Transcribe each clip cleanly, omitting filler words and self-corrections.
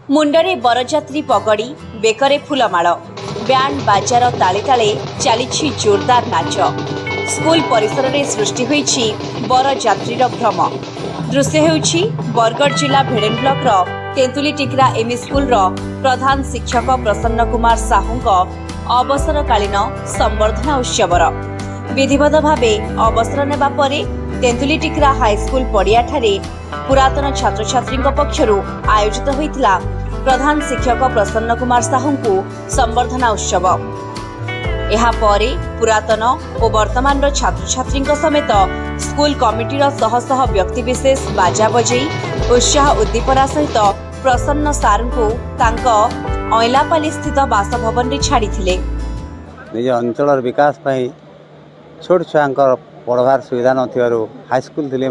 मुंडरे बरजात्री पगड़ी बेकरे फूलमाल बैंड बाजार ताले ताले चली जोरदार नाच स्कूल परिसर में सृष्टि होईछि बरजात्रीर भ्रम। दृश्य हेउछि बरगढ़ जिला भेड़ेन ब्लॉक तेंतुली टिकरा एमई स्कूल प्रधान शिक्षक प्रसन्न कुमार साहू अवसरकालीन संबर्धना उत्सवर विधिवत भावे अवसर नेबा परे तेंतुली टिकरा हाईस्कूल पड़िया पुरातन छात्र छात्री पक्षर आयोजित होइतिला प्रधान शिक्षक प्रसन्न कुमार साहू को संबर्धना उत्सव। एहा परे पुरातन और वर्तमान छात्र छात्री समेत स्कूल कमिटीर शह शह व्यक्तिविशेष बाजा बजै उत्साह उद्दीपना सहित प्रसन्न सार को अइलापाली स्थित बासभवन में छाड़ी निज अंचल विकास छोट छुआ पढ़वार सुविधा नाइस्कूल थे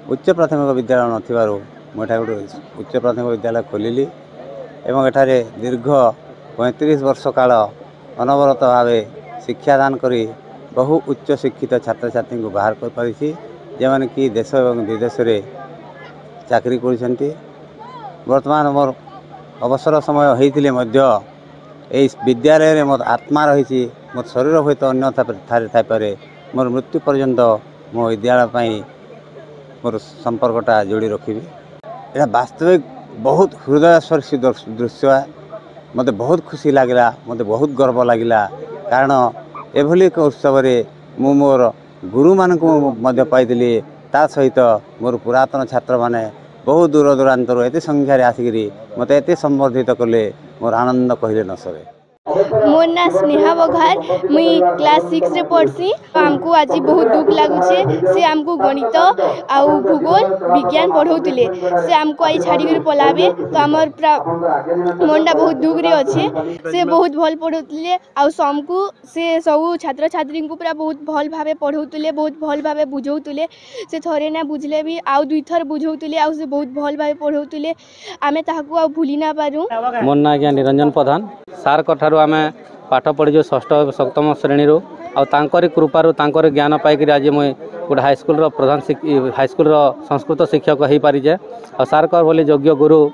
उच्च प्राथमिक विद्यालय नाठा गोटे उच्च प्राथमिक विद्यालय खोलिली एवं एठारे दीर्घ 35 वर्ष काल अनवरत भाव शिक्षादान करी बहु उच्च शिक्षित छात्र छात्री को बाहर कर पारिछि जेमाने कि देश एवं विदेश में चाकरी करिसेंती। वर्तमान मोर अवसर समय होइतिले मध्य एई विद्यालय रे मोर आत्मा रही मोर शरीर हूँ तो अन्य थारे थाईपे मोर मृत्यु पर्यंत मो विद्यालय मोर संपर्कटा जोड़ी रखी। यह वास्तविक बहुत हृदयस्पर्शी दृश्य मते बहुत खुशी लगिला मते बहुत गर्व लगिला कारण एभली एक उत्सव मु मोर गुरु मान पाइली ता सहित मोर पुरातन छात्र माने बहुत दूर दूरांतर एत संख्यार आसिकी मत एत संबर्धित कले मोर आनंद कहले न सरे। मोर ना स्नेहा बघार मुई क्लास 6 रे पढ़सी। हमको आज बहुत दुख लागुचे से हमको गणित आउ भूगोल विज्ञान पढ़ौतिले से हमको आई छाड़ी कर पलाबे तो हमर मनटा बहुत दुख रे अच्छे से बहुत भल पढ़ौतिले आउ समको से सब छात्र छात्री को पूरा बहुत भल भावे पढ़ौतिले बहुत भल भावे बुझौतिले से थरे ना बुझले भी आउ दुई थर बुझौतिले आउ से बहुत भल भावे पढ़ौतिले आमे ताहाको आ भूली ना पारू। मोर ना निरंजन प्रधान सार कठारू आमे पाठ पढ़ी षष्ठ सप्तम श्रेणी आरी कृपार ज्ञान पाई आज मुझे गोटे हाईस्कूल प्रधान हाईस्कूल संस्कृत शिक्षक हो पारिजे और सार भली योग्य गुरु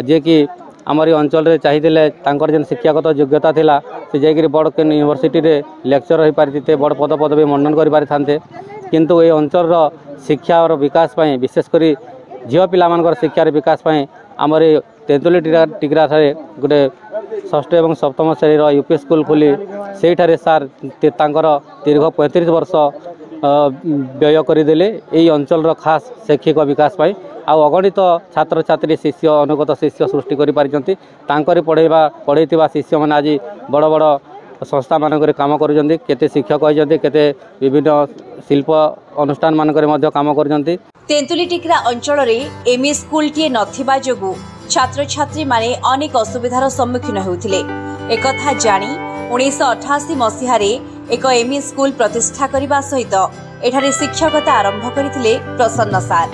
जे कि आमर अंचल चाहिए जेन शिक्षागत योग्यता थिला से जाकि बड़ यूनिवर्सिटी रे लेक्चर हो पारि बड़ पद पदवी मंडन कर पारि थांते किंतु ये अंचल शिक्षा और विकास पाई विशेषकर झील पिला शिक्षार विकास पाई आमर तेंतुली टिकरा गोटे षष्ठ एवं सप्तम श्रेणी यूपी स्कूल खोली से सार दीर्घ 35 वर्ष व्यय करदे यही अंचल खास शैक्षिक विकास पाई आ अगणित छात्र छात्री शिष्य अनुगत शिष्य सृष्टि कर पढ़े शिष्य मैंने आज बड़ बड़ संस्था मानक काम करते शिक्षक होती केते विभिन्न शिल्प अनुष्ठान मानक काम कर। तेंतुली टिकरा अंचल एमई स्कूल टीए नथिबा जोगु छात्र छात्री माने अनेक असुविधार सम्मुखीन होउथिले। एकथा जानी 1988 मसीहारे एक एमई स्कूल प्रतिष्ठा करने सहित एठारे शिक्षकता आरंभ करथिले प्रसन्न सार।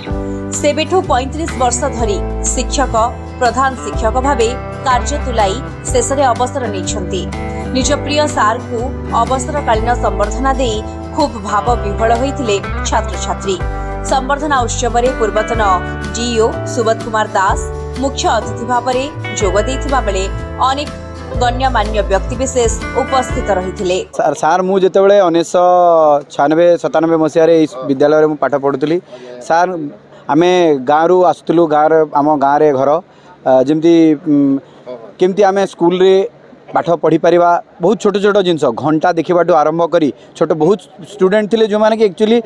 सेबेठु 35 वर्ष धरी शिक्षक प्रधान शिक्षक भावे कार्य तुलाई शेष अवसर नहीं निज प्रिय सार को अवसरकालीन संबर्धना दे खूब भाव विह्वल होइथिले छात्र छात्री। संबर्धना उत्सव में पूर्वतन डीओ सुबोध कुमार दास मुख्य अतिथि भाव में जोग देथिबा बेले अनेक गण्यमान्य व्यक्तिविशेष उपस्थित रही। सार मुझे 1996-97 मसीह विद्यालय में पाठ पढ़ुली। सार आम गाँव आसुलु आम गाँव घर जमती केमती आम स्कूल रे पाठ पढ़ी पारिबा बहुत छोट छोट जिनस घंटा देखा आरंभ करी छोट बहुत स्टूडेंट थे जो मैंने कि एक्चुअली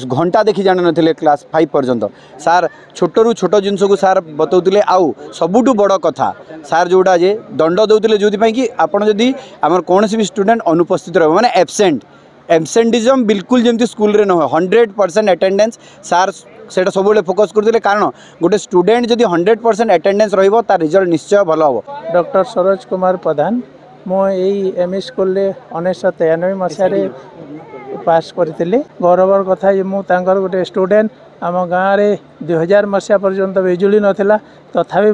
घंटा देखी जान ना क्लास 5 पर्यंत सार छोटू छोट जिनस को सार बतौले आउ सबुठु बड़ कथा सार जोड़ा जे दंड दौले जो कि आपड़ जदि आम कौन भी स्टूडेंट अनुपस्थित रह माने एब्सेंटिज्म बिल्कुल जमी स्कूल रे न 100% अटेंडेंस सार से सब फोकस करते कारण गोटे स्टूडेंट जदि 100% अटेंडेंस रहिबो तार रिजल्ट निश्चय भल हम। डॉक्टर सरोज कुमार प्रधान मुझे एमई स्कूल 1993 मसीह पास करी गौरवर कथा मुझे गोटे स्टूडेंट आम गाँव में 2000 मसीहा पर्यंत बिजुली नाला तथापि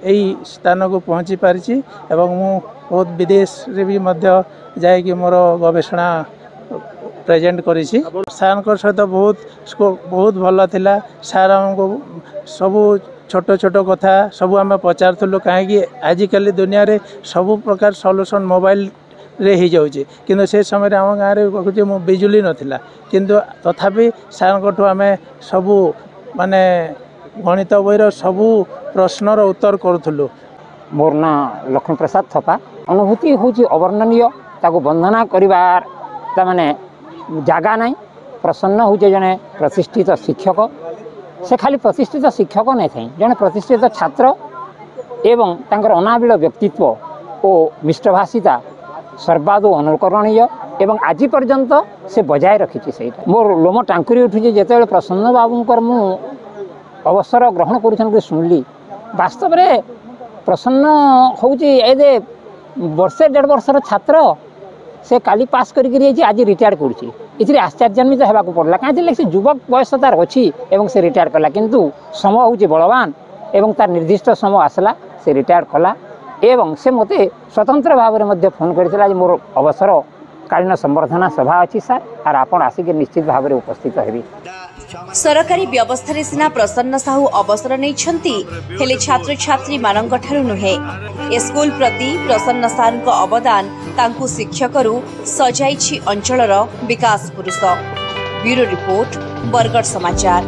यही स्थान को पहुँची पारी मु बहुत विदेश रे भी जाकि मोर गवेषणा प्रेजेंट करी सार सहित बहुत भल थिला। सार हमको सबू छोट छोट कथा सब आम पचारूँ कहीं आजिकल दुनिया रे सब प्रकार सॉल्यूशन मोबाइल रे ही जाऊँचे किंतु से समय आम गाँव में कहूँ बिजुली नाला किंतु तथापि सार आम सबू माने गणित बहीर सबू प्रश्नर उत्तर करूँ। मोर ना लक्ष्मी प्रसाद थपा अनुभूति हूँ अवर्णनीय ताको वंदना करिवार माने जगह नहीं प्रसन्न हूँ जड़े प्रतिष्ठित शिक्षक से खाली प्रतिष्ठित शिक्षक नहीं थे जड़े प्रतिष्ठित छात्र एवं तांकर अनाबिल व्यक्तित्व और मिष्टभाषिता सर्वादो अनुकरणीय एवं आज पर्यंत से बजाय रखी से मोर लोम टांकुरी उठुचे जिते प्रसन्न बाबूंकर मु अवसर ग्रहण कर शुणिली वास्तव में प्रसन्न हूँ ए वर्षे 1.5 वर्षर छात्र से काली पास करी आज रिटायर कर आश्चर्यान्वित होगा पड़ला कहीं से युवक बयस तार अच्छी से रिटायर कला किंतु समय हूँ बलवान एवं तार निर्दिष्ट समय आसला से रिटायर कला एवं से मते स्वतंत्र भाव में फोन करथिला मोर अवसर कालीन संवर्धना सभा अच्छी सर और आपन आसिक निश्चित भाव में उपस्थित हेबी। सरकारी व्यवस्था सिना प्रसन्न साहू अवसर नहीं छात्र छात्री मानक ठारू नुहे ए स्कूल प्रति प्रसन्न साहू को अवदान तांकु शिक्षकरू सजाई अंचलर विकास पुरुष। ब्यूरो रिपोर्ट बरगढ़ समाचार।